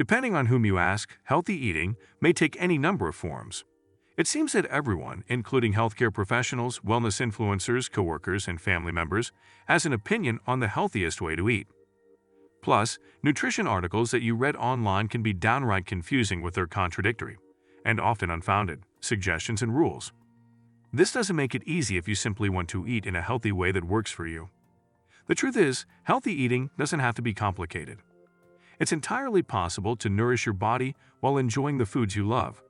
Depending on whom you ask, healthy eating may take any number of forms. It seems that everyone, including healthcare professionals, wellness influencers, coworkers, and family members, has an opinion on the healthiest way to eat. Plus, nutrition articles that you read online can be downright confusing with their contradictory, and often unfounded, suggestions and rules. This doesn't make it easy if you simply want to eat in a healthy way that works for you. The truth is, healthy eating doesn't have to be complicated. It's entirely possible to nourish your body while enjoying the foods you love.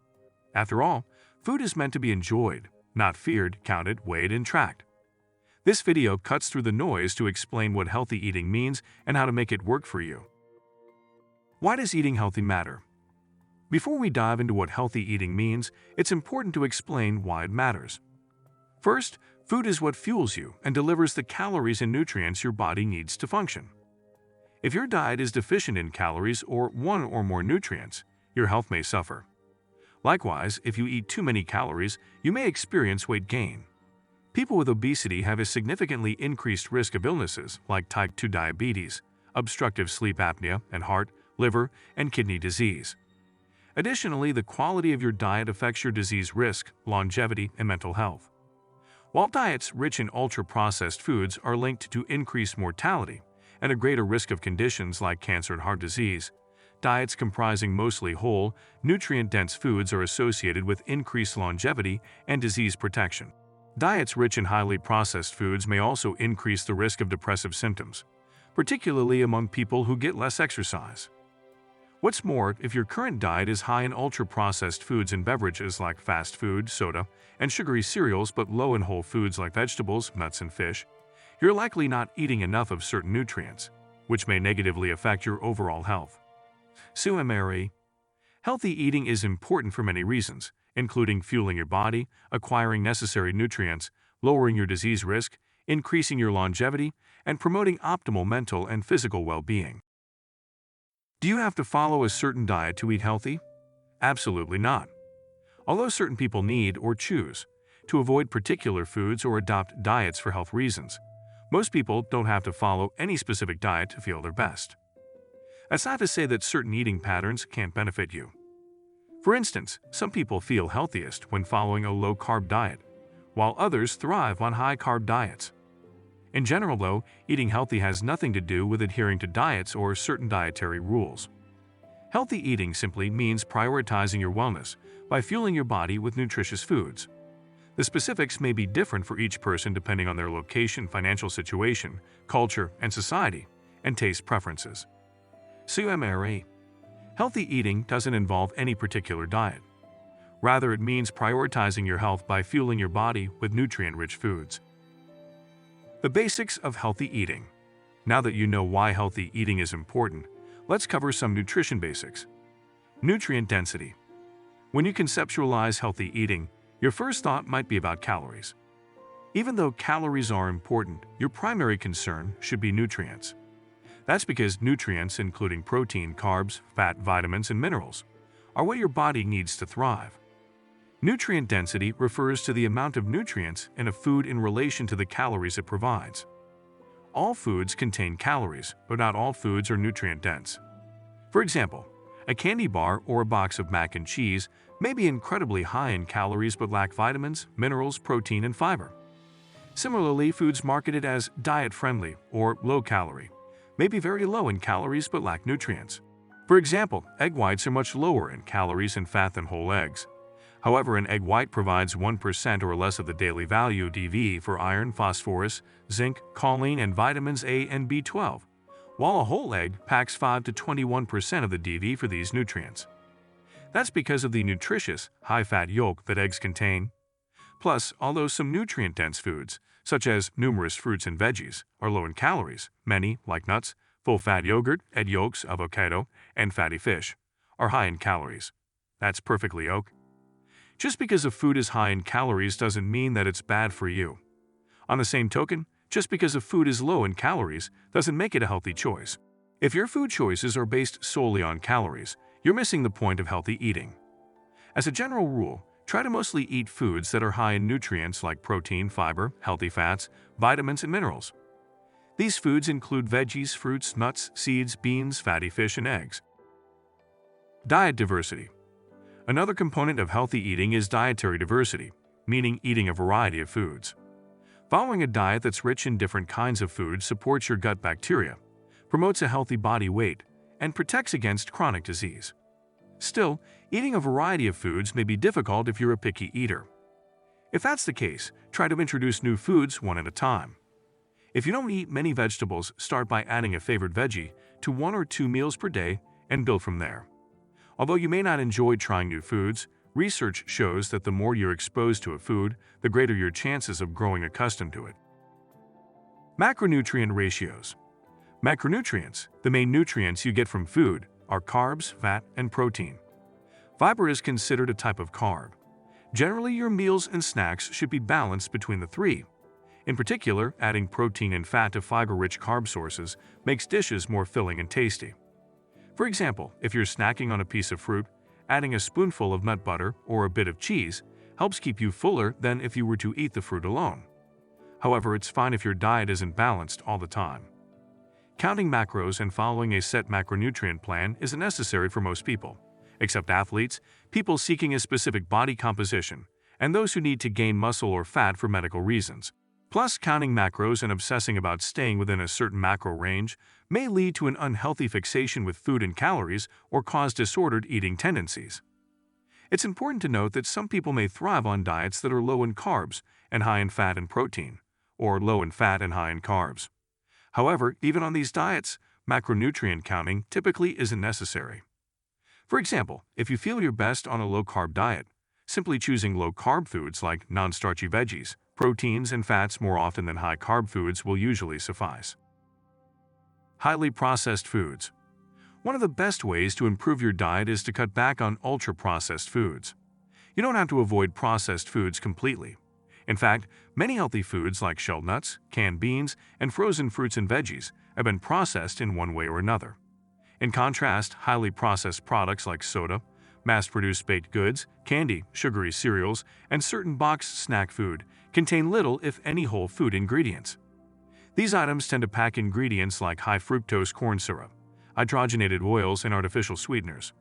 After all, food is meant to be enjoyed, not feared, counted, weighed, and tracked. This video cuts through the noise to explain what healthy eating means and how to make it work for you. Why does eating healthy matter? Before we dive into what healthy eating means, it's important to explain why it matters. First, food is what fuels you and delivers the calories and nutrients your body needs to function. If your diet is deficient in calories or one or more nutrients, your health may suffer. Likewise, if you eat too many calories, you may experience weight gain. People with obesity have a significantly increased risk of illnesses like type 2 diabetes, obstructive sleep apnea, and heart, liver, and kidney disease. Additionally, the quality of your diet affects your disease risk, longevity, and mental health. While diets rich in ultra-processed foods are linked to increased mortality and a greater risk of conditions like cancer and heart disease, diets comprising mostly whole, nutrient-dense foods are associated with increased longevity and disease protection. Diets rich in highly processed foods may also increase the risk of depressive symptoms, particularly among people who get less exercise. What's more, if your current diet is high in ultra-processed foods and beverages like fast food, soda, and sugary cereals but low in whole foods like vegetables, nuts, and fish, you're likely not eating enough of certain nutrients, which may negatively affect your overall health. Summary: healthy eating is important for many reasons, including fueling your body, acquiring necessary nutrients, lowering your disease risk, increasing your longevity, and promoting optimal mental and physical well-being. Do you have to follow a certain diet to eat healthy? Absolutely not. Although certain people need or choose to avoid particular foods or adopt diets for health reasons, most people don't have to follow any specific diet to feel their best. That's not to say that certain eating patterns can't benefit you. For instance, some people feel healthiest when following a low-carb diet, while others thrive on high-carb diets. In general, though, eating healthy has nothing to do with adhering to diets or certain dietary rules. Healthy eating simply means prioritizing your wellness by fueling your body with nutritious foods. The specifics may be different for each person depending on their location, financial situation, culture, and society, and taste preferences. Summary: healthy eating doesn't involve any particular diet. Rather, it means prioritizing your health by fueling your body with nutrient-rich foods. The basics of healthy eating. Now that you know why healthy eating is important, let's cover some nutrition basics. Nutrient density. When you conceptualize healthy eating, your first thought might be about calories. Even though calories are important, your primary concern should be nutrients. That's because nutrients, including protein, carbs, fat, vitamins, and minerals, are what your body needs to thrive. Nutrient density refers to the amount of nutrients in a food in relation to the calories it provides. All foods contain calories, but not all foods are nutrient-dense. For example, a candy bar or a box of mac and cheese may be incredibly high in calories but lack vitamins, minerals, protein, and fiber. Similarly, foods marketed as diet-friendly or low-calorie may be very low in calories but lack nutrients. For example, egg whites are much lower in calories and fat than whole eggs. However, an egg white provides 1% or less of the daily value DV for iron, phosphorus, zinc, choline, and vitamins A and B12, while a whole egg packs 5 to 21% of the DV for these nutrients. That's because of the nutritious, high-fat yolk that eggs contain. Plus, although some nutrient-dense foods, such as numerous fruits and veggies, are low in calories, many, like nuts, full-fat yogurt, egg yolks, avocado, and fatty fish, are high in calories. That's perfectly okay. Just because a food is high in calories doesn't mean that it's bad for you. On the same token, just because a food is low in calories doesn't make it a healthy choice. If your food choices are based solely on calories, you're missing the point of healthy eating. As a general rule, try to mostly eat foods that are high in nutrients like protein, fiber, healthy fats, vitamins, and minerals. These foods include veggies, fruits, nuts, seeds, beans, fatty fish, and eggs. Diet diversity. Another component of healthy eating is dietary diversity, meaning eating a variety of foods. Following a diet that's rich in different kinds of food supports your gut bacteria, promotes a healthy body weight, and protects against chronic disease. Still, eating a variety of foods may be difficult if you're a picky eater. If that's the case, try to introduce new foods one at a time. If you don't eat many vegetables, start by adding a favorite veggie to 1 or 2 meals per day and build from there. Although you may not enjoy trying new foods, research shows that the more you're exposed to a food, the greater your chances of growing accustomed to it. Macronutrient ratios. Macronutrients, the main nutrients you get from food, are carbs, fat, and protein. Fiber is considered a type of carb. Generally, your meals and snacks should be balanced between the three. In particular, adding protein and fat to fiber-rich carb sources makes dishes more filling and tasty. For example, if you're snacking on a piece of fruit, adding a spoonful of nut butter or a bit of cheese helps keep you fuller than if you were to eat the fruit alone. However, it's fine if your diet isn't balanced all the time. Counting macros and following a set macronutrient plan isn't necessary for most people, except athletes, people seeking a specific body composition, and those who need to gain muscle or fat for medical reasons. Plus, counting macros and obsessing about staying within a certain macro range may lead to an unhealthy fixation with food and calories or cause disordered eating tendencies. It's important to note that some people may thrive on diets that are low in carbs and high in fat and protein, or low in fat and high in carbs. However, even on these diets, macronutrient counting typically isn't necessary. For example, if you feel your best on a low-carb diet, simply choosing low-carb foods like non-starchy veggies, proteins, and fats more often than high-carb foods will usually suffice. Highly processed foods. One of the best ways to improve your diet is to cut back on ultra-processed foods. You don't have to avoid processed foods completely. In fact, many healthy foods like shelled nuts, canned beans, and frozen fruits and veggies have been processed in one way or another. In contrast, highly processed products like soda, mass-produced baked goods, candy, sugary cereals, and certain boxed snack food contain little, if any, whole food ingredients. These items tend to pack ingredients like high-fructose corn syrup, hydrogenated oils, and artificial sweeteners.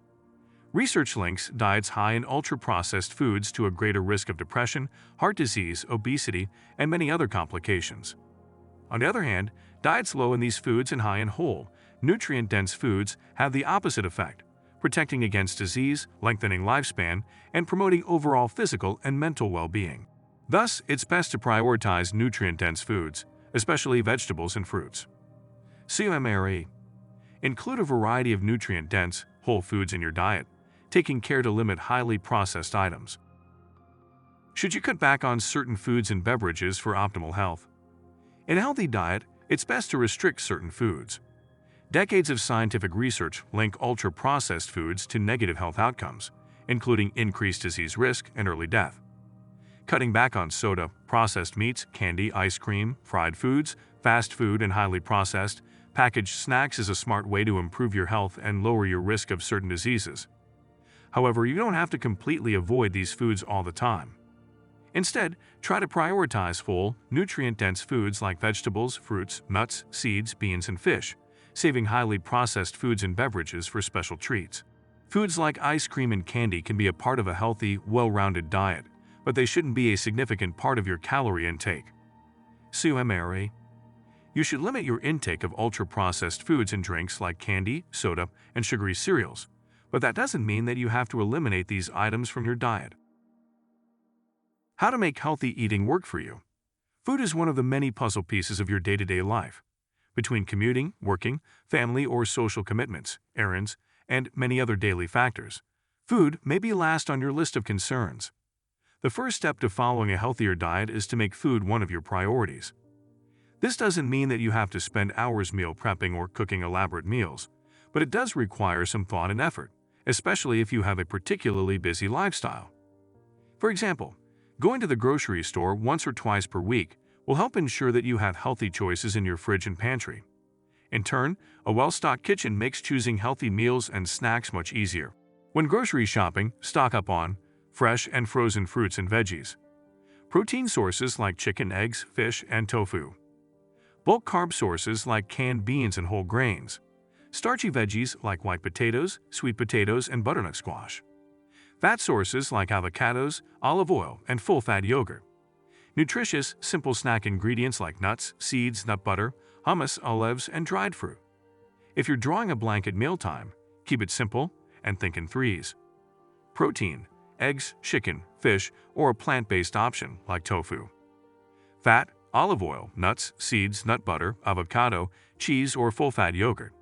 Research links diets high in ultra-processed foods to a greater risk of depression, heart disease, obesity, and many other complications. On the other hand, diets low in these foods and high in whole, nutrient-dense foods have the opposite effect, protecting against disease, lengthening lifespan, and promoting overall physical and mental well-being. Thus, it's best to prioritize nutrient-dense foods, especially vegetables and fruits. COMRE. Include a variety of nutrient-dense, whole foods in your diet, taking care to limit highly processed items. Should you cut back on certain foods and beverages for optimal health? In a healthy diet, it's best to restrict certain foods. Decades of scientific research link ultra-processed foods to negative health outcomes, including increased disease risk and early death. Cutting back on soda, processed meats, candy, ice cream, fried foods, fast food, and highly processed, packaged snacks is a smart way to improve your health and lower your risk of certain diseases. However, you don't have to completely avoid these foods all the time. Instead, try to prioritize whole, nutrient-dense foods like vegetables, fruits, nuts, seeds, beans, and fish, saving highly processed foods and beverages for special treats. Foods like ice cream and candy can be a part of a healthy, well-rounded diet, but they shouldn't be a significant part of your calorie intake. COMRE. You should limit your intake of ultra-processed foods and drinks like candy, soda, and sugary cereals, but that doesn't mean that you have to eliminate these items from your diet. How to make healthy eating work for you. Food is one of the many puzzle pieces of your day-to-day life. Between commuting, working, family or social commitments, errands, and many other daily factors, food may be last on your list of concerns. The first step to following a healthier diet is to make food one of your priorities. This doesn't mean that you have to spend hours meal prepping or cooking elaborate meals, but it does require some thought and effort, especially if you have a particularly busy lifestyle. For example, going to the grocery store once or twice per week will help ensure that you have healthy choices in your fridge and pantry. In turn, a well-stocked kitchen makes choosing healthy meals and snacks much easier. When grocery shopping, stock up on fresh and frozen fruits and veggies. Protein sources like chicken, eggs, fish, and tofu. Bulk carb sources like canned beans and whole grains. Starchy veggies like white potatoes, sweet potatoes, and butternut squash. Fat sources like avocados, olive oil, and full-fat yogurt. Nutritious, simple snack ingredients like nuts, seeds, nut butter, hummus, olives, and dried fruit. If you're drawing a blank at mealtime, keep it simple and think in threes. Protein: eggs, chicken, fish, or a plant-based option like tofu. Fat: olive oil, nuts, seeds, nut butter, avocado, cheese, or full-fat yogurt.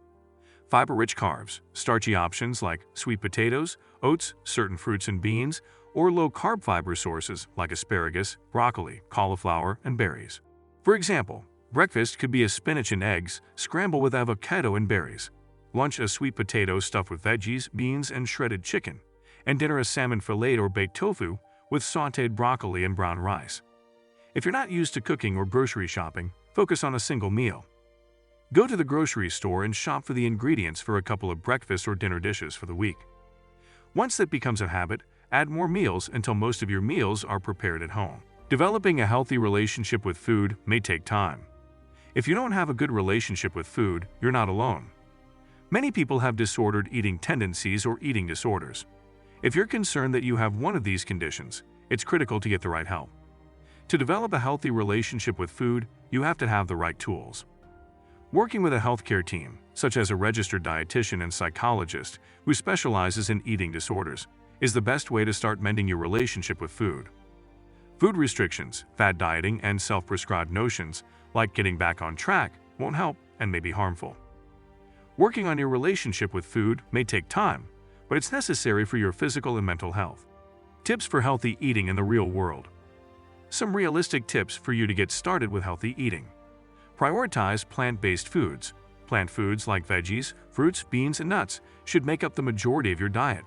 Fiber-rich carbs: starchy options like sweet potatoes, oats, certain fruits and beans, or low-carb fiber sources like asparagus, broccoli, cauliflower, and berries. For example, breakfast could be a spinach and eggs scramble with avocado and berries. Lunch: a sweet potato stuffed with veggies, beans, and shredded chicken. And dinner: a salmon fillet or baked tofu with sautéed broccoli and brown rice. If you're not used to cooking or grocery shopping, focus on a single meal. Go to the grocery store and shop for the ingredients for a couple of breakfast or dinner dishes for the week. Once that becomes a habit, add more meals until most of your meals are prepared at home. Developing a healthy relationship with food may take time. If you don't have a good relationship with food, you're not alone. Many people have disordered eating tendencies or eating disorders. If you're concerned that you have one of these conditions, it's critical to get the right help. To develop a healthy relationship with food, you have to have the right tools. Working with a healthcare team, such as a registered dietitian and psychologist who specializes in eating disorders, is the best way to start mending your relationship with food. Food restrictions, fad dieting, and self-prescribed notions, like getting back on track, won't help and may be harmful. Working on your relationship with food may take time, but it's necessary for your physical and mental health. Tips for healthy eating in the real world. Some realistic tips for you to get started with healthy eating. Prioritize plant-based foods. Plant foods like veggies, fruits, beans, and nuts should make up the majority of your diet.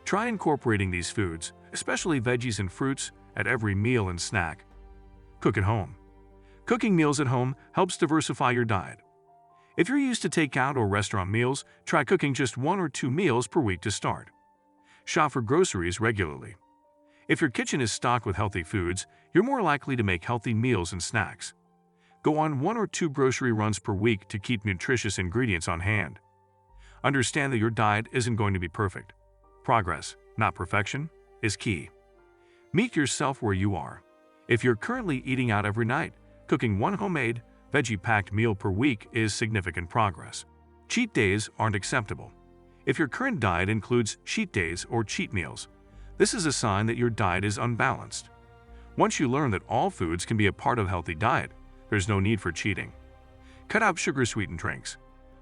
Try incorporating these foods, especially veggies and fruits, at every meal and snack. Cook at home. Cooking meals at home helps diversify your diet. If you're used to takeout or restaurant meals, try cooking just 1 or 2 meals per week to start. Shop for groceries regularly. If your kitchen is stocked with healthy foods, you're more likely to make healthy meals and snacks. Go on 1 or 2 grocery runs per week to keep nutritious ingredients on hand. Understand that your diet isn't going to be perfect. Progress, not perfection, is key. Meet yourself where you are. If you're currently eating out every night, cooking 1 homemade, veggie-packed meal per week is significant progress. Cheat days aren't acceptable. If your current diet includes cheat days or cheat meals, this is a sign that your diet is unbalanced. Once you learn that all foods can be a part of a healthy diet, there's no need for cheating. Cut out sugar-sweetened drinks.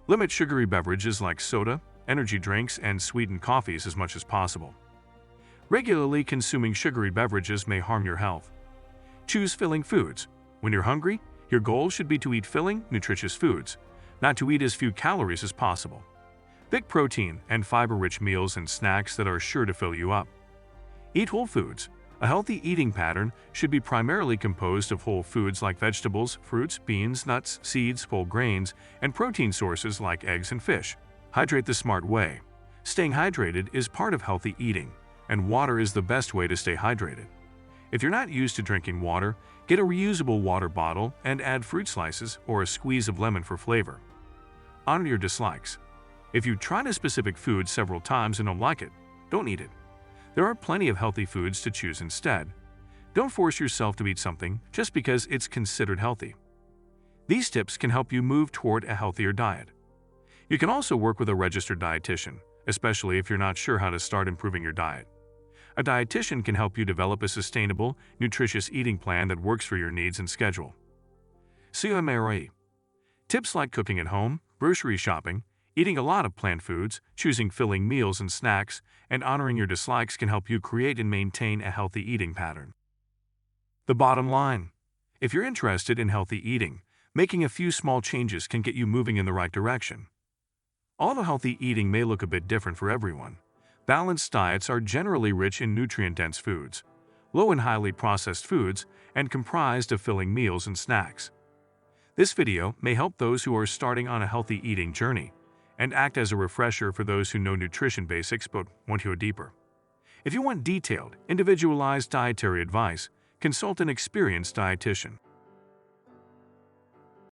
Limit sugary beverages like soda, energy drinks, and sweetened coffees as much as possible. Regularly consuming sugary beverages may harm your health. Choose filling foods. When you're hungry, your goal should be to eat filling, nutritious foods, not to eat as few calories as possible. Pick protein and fiber-rich meals and snacks that are sure to fill you up. Eat whole foods. A healthy eating pattern should be primarily composed of whole foods like vegetables, fruits, beans, nuts, seeds, whole grains, and protein sources like eggs and fish. Hydrate the smart way. Staying hydrated is part of healthy eating, and water is the best way to stay hydrated. If you're not used to drinking water, get a reusable water bottle and add fruit slices or a squeeze of lemon for flavor. Honor your dislikes. If you've tried a specific food several times and don't like it, don't eat it. There are plenty of healthy foods to choose instead. Don't force yourself to eat something just because it's considered healthy. These tips can help you move toward a healthier diet. You can also work with a registered dietitian, especially if you're not sure how to start improving your diet. A dietitian can help you develop a sustainable, nutritious eating plan that works for your needs and schedule. CMRE. Tips like cooking at home, grocery shopping, eating a lot of plant foods, choosing filling meals and snacks, and honoring your dislikes can help you create and maintain a healthy eating pattern. The bottom line: if you're interested in healthy eating, making a few small changes can get you moving in the right direction. Although healthy eating may look a bit different for everyone, balanced diets are generally rich in nutrient-dense foods, low in highly processed foods, and comprised of filling meals and snacks. This video may help those who are starting on a healthy eating journey, and act as a refresher for those who know nutrition basics but want to go deeper. If you want detailed, individualized dietary advice, consult an experienced dietitian.